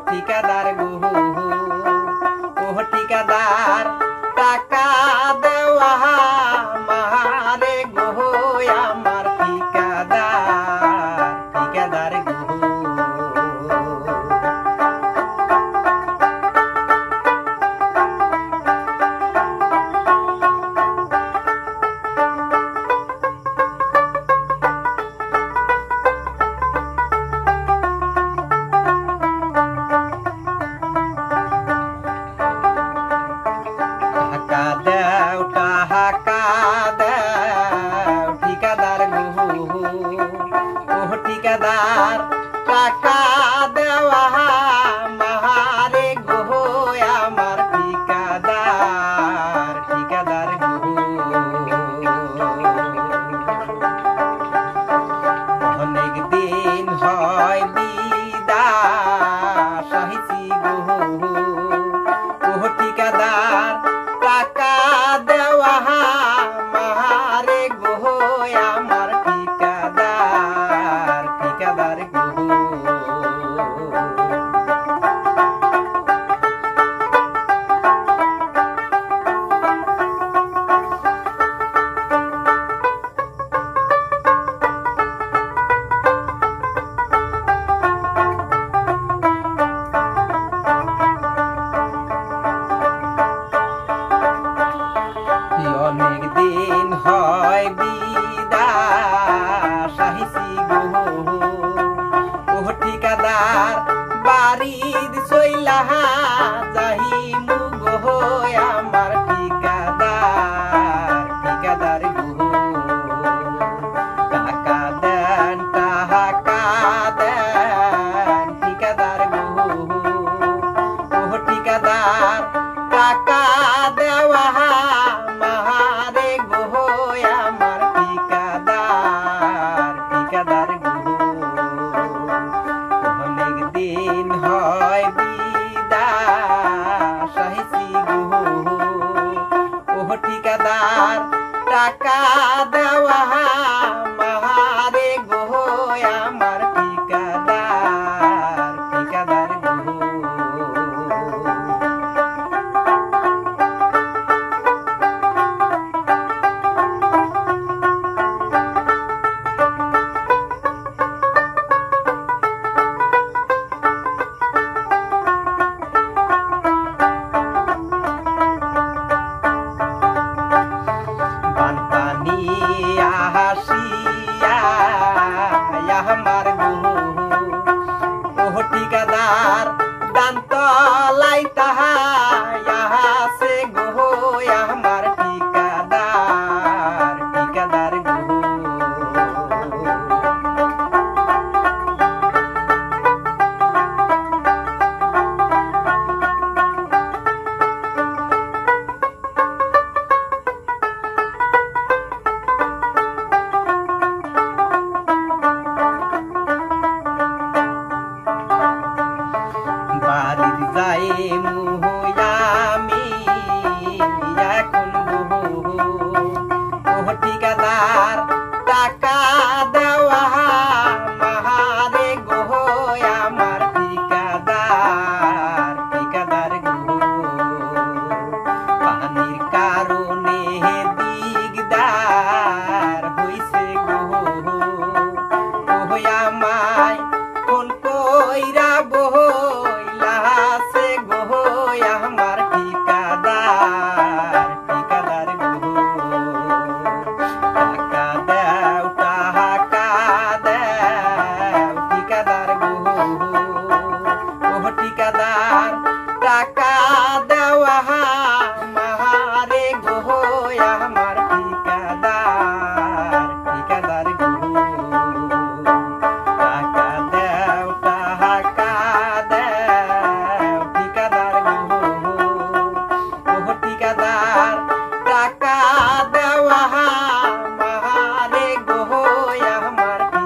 ঠিকাদার গো ও ঠিকাদার টাকা দেওয়া মারে গো আমার ঠিকাদার গো ঠিকাদার টাকা দেওয়া মারে গো আমার ঠিকাদার গো অনেক দিন হয় বিদায় সাহিসি গো ও ঠিকাদার টাকা দেওয়া মারে গো আমার ঠিকাদার গো অনেক দিন হয় বিদায় সাহিসি গো ও ঠিকাদার বাড়ির চইলা যাহিমু গো আমার ঠিকাদার গো টাকা দেন ঠিকাদার গো ও ঠিকাদার টাকা দেওয়া মারে গো আমার ঠিকাদার গো অনেক দিন হয় বিদায় সাহিসি গো ও ঠিকাদার টাকা দেওয়া মারে গো আমার ঠিকাদার গো আমার গো ও ঠিকাদার দান তলাই তাহা সে গো আমার ঠিকাদার গো বাড়ির যাই মুয়ামি এখন গো ও ঠিকাদার টাকা দেওয়া মারে গো আমার ঠিকাদার গো পানির কারণে দিগদার হইছে গো ও আমায় কোন কইরা বইলা সে গো